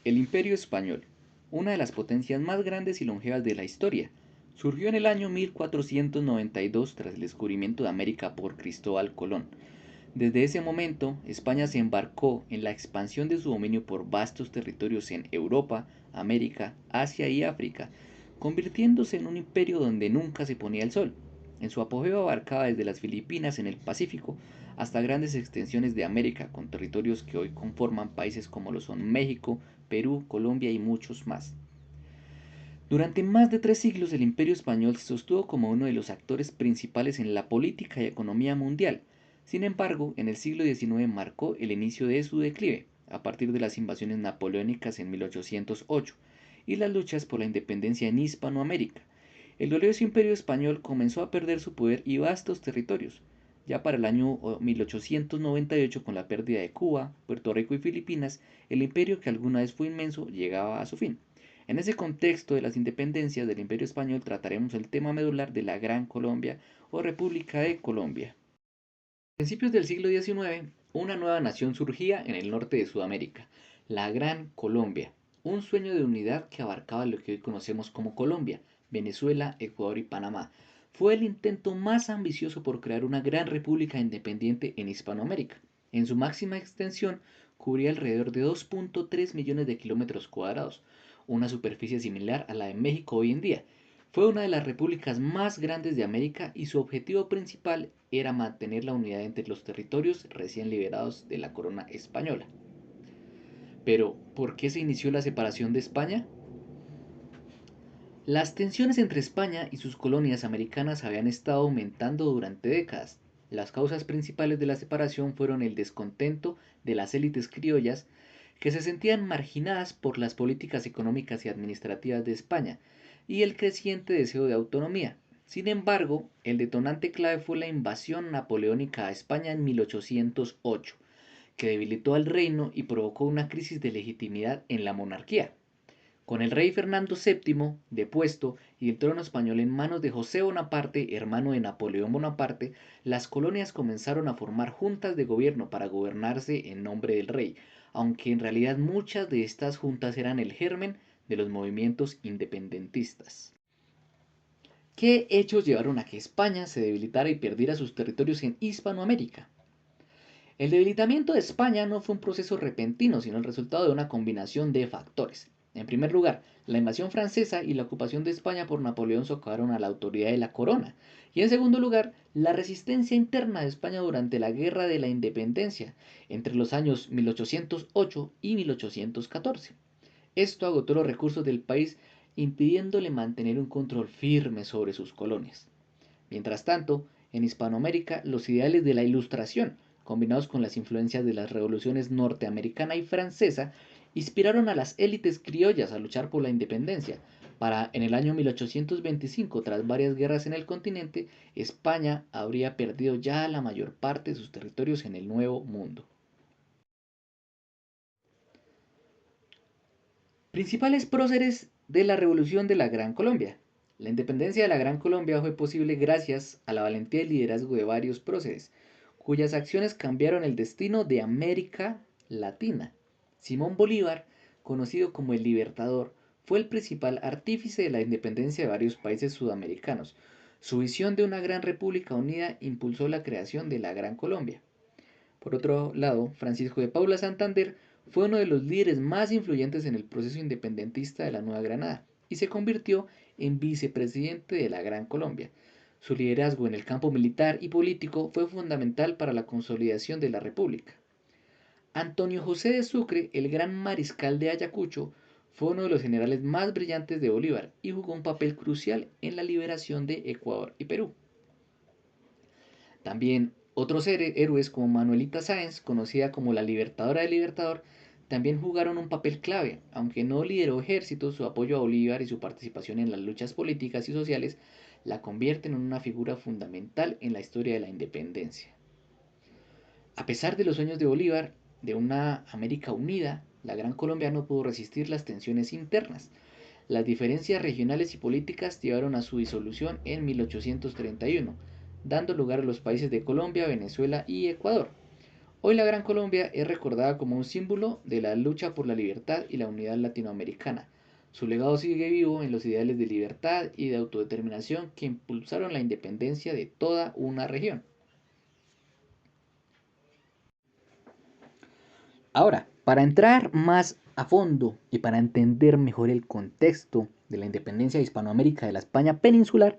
El Imperio Español, una de las potencias más grandes y longevas de la historia, surgió en el año 1492 tras el descubrimiento de América por Cristóbal Colón. Desde ese momento, España se embarcó en la expansión de su dominio por vastos territorios en Europa, América, Asia y África, convirtiéndose en un imperio donde nunca se ponía el sol. En su apogeo abarcaba desde las Filipinas en el Pacífico hasta grandes extensiones de América, con territorios que hoy conforman países como lo son México, Perú, Colombia y muchos más. Durante más de 3 siglos el Imperio Español se sostuvo como uno de los actores principales en la política y economía mundial. Sin embargo, en el siglo XIX marcó el inicio de su declive, a partir de las invasiones napoleónicas en 1808 y las luchas por la independencia en Hispanoamérica. El glorioso Imperio Español comenzó a perder su poder y vastos territorios. Ya para el año 1898, con la pérdida de Cuba, Puerto Rico y Filipinas, el imperio que alguna vez fue inmenso llegaba a su fin. En ese contexto de las independencias del Imperio Español trataremos el tema medular de la Gran Colombia o República de Colombia. A principios del siglo XIX, una nueva nación surgía en el norte de Sudamérica, la Gran Colombia, un sueño de unidad que abarcaba lo que hoy conocemos como Colombia, Venezuela, Ecuador y Panamá. Fue el intento más ambicioso por crear una gran república independiente en Hispanoamérica. En su máxima extensión, cubría alrededor de 2.3 millones de kilómetros cuadrados, una superficie similar a la de México hoy en día. Fue una de las repúblicas más grandes de América y su objetivo principal era mantener la unidad entre los territorios recién liberados de la corona española. Pero, ¿por qué se inició la separación de España? Las tensiones entre España y sus colonias americanas habían estado aumentando durante décadas. Las causas principales de la separación fueron el descontento de las élites criollas que se sentían marginadas por las políticas económicas y administrativas de España y el creciente deseo de autonomía. Sin embargo, el detonante clave fue la invasión napoleónica a España en 1808, que debilitó al reino y provocó una crisis de legitimidad en la monarquía. Con el rey Fernando VII depuesto y el trono español en manos de José Bonaparte, hermano de Napoleón Bonaparte, las colonias comenzaron a formar juntas de gobierno para gobernarse en nombre del rey, aunque en realidad muchas de estas juntas eran el germen de los movimientos independentistas. ¿Qué hechos llevaron a que España se debilitara y perdiera sus territorios en Hispanoamérica? El debilitamiento de España no fue un proceso repentino, sino el resultado de una combinación de factores. En primer lugar, la invasión francesa y la ocupación de España por Napoleón socavaron a la autoridad de la corona. Y en segundo lugar, la resistencia interna de España durante la Guerra de la Independencia, entre los años 1808 y 1814. Esto agotó los recursos del país, impidiéndole mantener un control firme sobre sus colonias. Mientras tanto, en Hispanoamérica, los ideales de la Ilustración, combinados con las influencias de las revoluciones norteamericana y francesa, inspiraron a las élites criollas a luchar por la independencia. Para en el año 1825, tras varias guerras en el continente, España habría perdido ya la mayor parte de sus territorios en el Nuevo Mundo. Principales próceres de la Revolución de la Gran Colombia. La independencia de la Gran Colombia fue posible gracias a la valentía y liderazgo de varios próceres, cuyas acciones cambiaron el destino de América Latina. Simón Bolívar, conocido como el Libertador, fue el principal artífice de la independencia de varios países sudamericanos. Su visión de una gran república unida impulsó la creación de la Gran Colombia. Por otro lado, Francisco de Paula Santander fue uno de los líderes más influyentes en el proceso independentista de la Nueva Granada y se convirtió en vicepresidente de la Gran Colombia. Su liderazgo en el campo militar y político fue fundamental para la consolidación de la República. Antonio José de Sucre, el gran mariscal de Ayacucho, fue uno de los generales más brillantes de Bolívar y jugó un papel crucial en la liberación de Ecuador y Perú. También otros héroes como Manuelita Sáenz, conocida como la Libertadora del Libertador, también jugaron un papel clave, aunque no lideró ejércitos, su apoyo a Bolívar y su participación en las luchas políticas y sociales la convierten en una figura fundamental en la historia de la independencia. A pesar de los sueños de Bolívar de una América unida, la Gran Colombia no pudo resistir las tensiones internas. Las diferencias regionales y políticas llevaron a su disolución en 1831, dando lugar a los países de Colombia, Venezuela y Ecuador. Hoy la Gran Colombia es recordada como un símbolo de la lucha por la libertad y la unidad latinoamericana. Su legado sigue vivo en los ideales de libertad y de autodeterminación que impulsaron la independencia de toda una región. Ahora, para entrar más a fondo y para entender mejor el contexto de la independencia de Hispanoamérica de la España peninsular,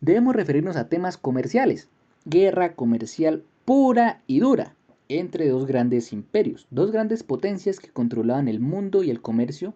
debemos referirnos a temas comerciales, guerra comercial pura y dura entre dos grandes imperios, dos grandes potencias que controlaban el mundo y el comercio,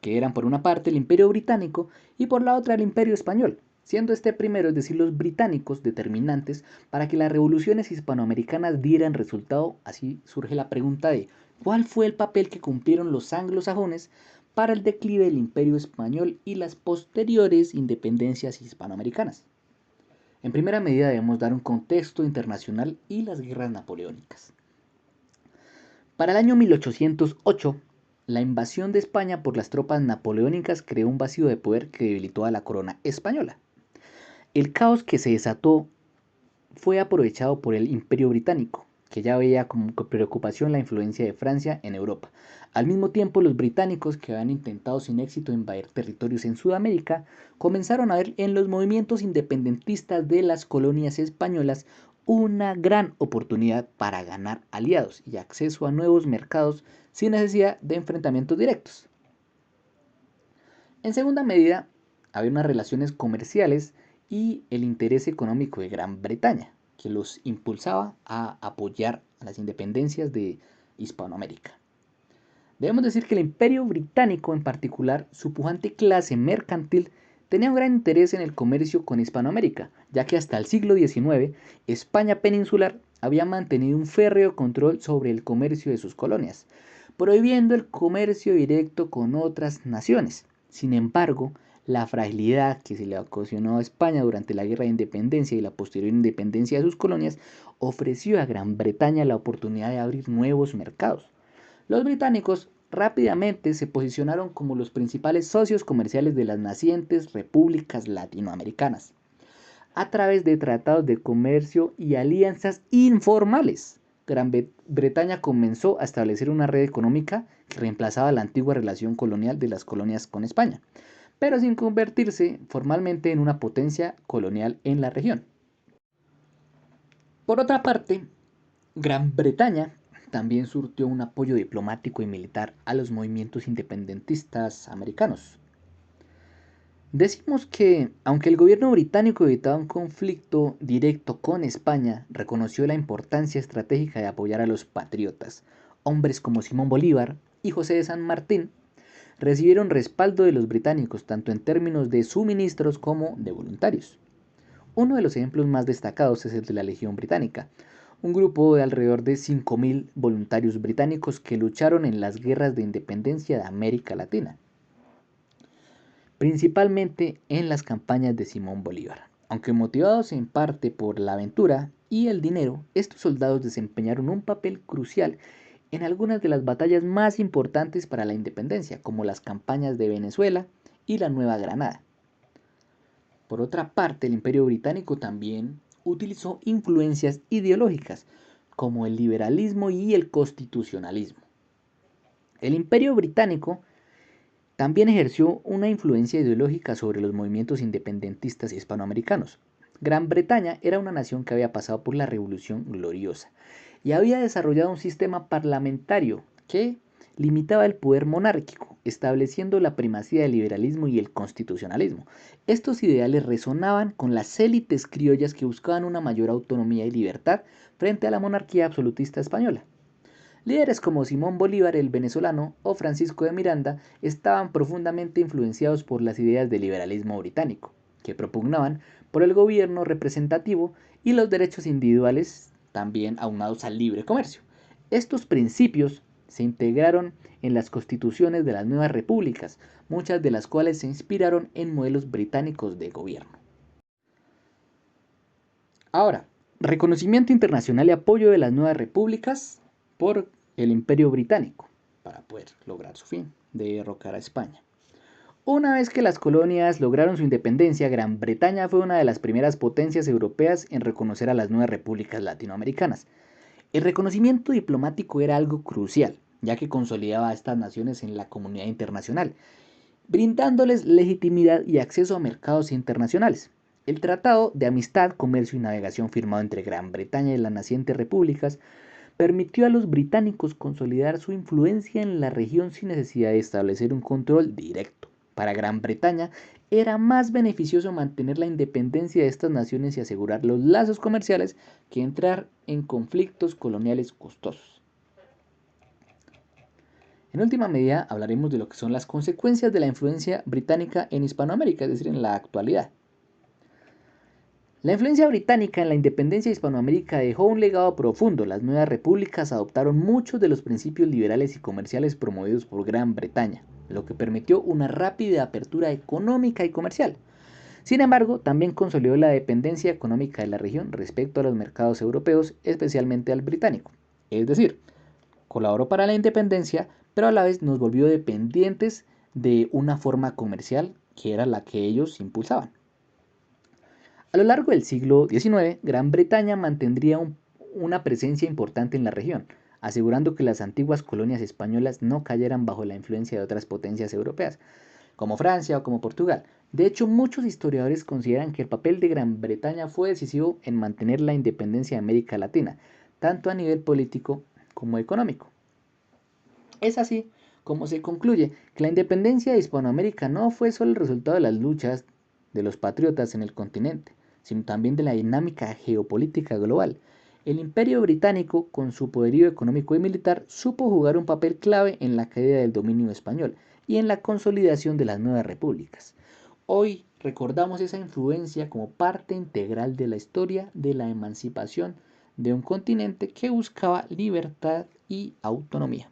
que eran por una parte el Imperio Británico y por la otra el Imperio Español, siendo este primero, es decir, los británicos, determinantes para que las revoluciones hispanoamericanas dieran resultado. Así surge la pregunta de ¿cuál fue el papel que cumplieron los anglosajones para el declive del Imperio Español y las posteriores independencias hispanoamericanas? En primera medida debemos dar un contexto internacional y las guerras napoleónicas. Para el año 1808, la invasión de España por las tropas napoleónicas creó un vacío de poder que debilitó a la corona española. El caos que se desató fue aprovechado por el Imperio Británico, que ya veía como preocupación la influencia de Francia en Europa. Al mismo tiempo, los británicos, que habían intentado sin éxito invadir territorios en Sudamérica, comenzaron a ver en los movimientos independentistas de las colonias españolas una gran oportunidad para ganar aliados y acceso a nuevos mercados sin necesidad de enfrentamientos directos. En segunda medida, había unas relaciones comerciales y el interés económico de Gran Bretaña, que los impulsaba a apoyar a las independencias de Hispanoamérica. Debemos decir que el Imperio Británico, en particular su pujante clase mercantil, tenía un gran interés en el comercio con Hispanoamérica, ya que hasta el siglo XIX España peninsular había mantenido un férreo control sobre el comercio de sus colonias, prohibiendo el comercio directo con otras naciones. Sin embargo, la fragilidad que se le ocasionó a España durante la Guerra de Independencia y la posterior independencia de sus colonias ofreció a Gran Bretaña la oportunidad de abrir nuevos mercados. Los británicos rápidamente se posicionaron como los principales socios comerciales de las nacientes repúblicas latinoamericanas, a través de tratados de comercio y alianzas informales. Gran Bretaña comenzó a establecer una red económica que reemplazaba la antigua relación colonial de las colonias con España, pero sin convertirse formalmente en una potencia colonial en la región. Por otra parte, Gran Bretaña también surtió un apoyo diplomático y militar a los movimientos independentistas americanos. Decimos que, aunque el gobierno británico evitaba un conflicto directo con España, reconoció la importancia estratégica de apoyar a los patriotas. Hombres como Simón Bolívar y José de San Martín recibieron respaldo de los británicos tanto en términos de suministros como de voluntarios. Uno de los ejemplos más destacados es el de la Legión Británica, un grupo de alrededor de 5.000 voluntarios británicos que lucharon en las guerras de independencia de América Latina, principalmente en las campañas de Simón Bolívar. Aunque motivados en parte por la aventura y el dinero, estos soldados desempeñaron un papel crucial en algunas de las batallas más importantes para la independencia, como las campañas de Venezuela y la Nueva Granada. Por otra parte, el Imperio Británico también utilizó influencias ideológicas como el liberalismo y el constitucionalismo. El Imperio Británico también ejerció una influencia ideológica sobre los movimientos independentistas hispanoamericanos. Gran Bretaña era una nación que había pasado por la Revolución Gloriosa y había desarrollado un sistema parlamentario que limitaba el poder monárquico, estableciendo la primacía del liberalismo y el constitucionalismo. Estos ideales resonaban con las élites criollas que buscaban una mayor autonomía y libertad frente a la monarquía absolutista española. Líderes como Simón Bolívar el venezolano o Francisco de Miranda estaban profundamente influenciados por las ideas del liberalismo británico, que propugnaban por el gobierno representativo y los derechos individuales, también aunados al libre comercio. Estos principios se integraron en las constituciones de las nuevas repúblicas, muchas de las cuales se inspiraron en modelos británicos de gobierno. Ahora, reconocimiento internacional y apoyo de las nuevas repúblicas por el Imperio Británico para poder lograr su fin de derrocar a España. Una vez que las colonias lograron su independencia, Gran Bretaña fue una de las primeras potencias europeas en reconocer a las nuevas repúblicas latinoamericanas. El reconocimiento diplomático era algo crucial, ya que consolidaba a estas naciones en la comunidad internacional, brindándoles legitimidad y acceso a mercados internacionales. El Tratado de Amistad, Comercio y Navegación firmado entre Gran Bretaña y las nacientes repúblicas permitió a los británicos consolidar su influencia en la región sin necesidad de establecer un control directo. Para Gran Bretaña era más beneficioso mantener la independencia de estas naciones y asegurar los lazos comerciales que entrar en conflictos coloniales costosos. En última medida hablaremos de lo que son las consecuencias de la influencia británica en Hispanoamérica, es decir, en la actualidad. La influencia británica en la independencia de Hispanoamérica dejó un legado profundo. Las nuevas repúblicas adoptaron muchos de los principios liberales y comerciales promovidos por Gran Bretaña, lo que permitió una rápida apertura económica y comercial. Sin embargo, también consolidó la dependencia económica de la región respecto a los mercados europeos, especialmente al británico. Es decir, colaboró para la independencia, pero a la vez nos volvió dependientes de una forma comercial que era la que ellos impulsaban. A lo largo del siglo XIX, Gran Bretaña mantendría una presencia importante en la región, asegurando que las antiguas colonias españolas no cayeran bajo la influencia de otras potencias europeas, como Francia o como Portugal. De hecho, muchos historiadores consideran que el papel de Gran Bretaña fue decisivo en mantener la independencia de América Latina, tanto a nivel político como económico. Es así como se concluye que la independencia de Hispanoamérica no fue solo el resultado de las luchas de los patriotas en el continente, sino también de la dinámica geopolítica global. El Imperio Británico, con su poderío económico y militar, supo jugar un papel clave en la caída del dominio español y en la consolidación de las nuevas repúblicas. Hoy recordamos esa influencia como parte integral de la historia de la emancipación de un continente que buscaba libertad y autonomía.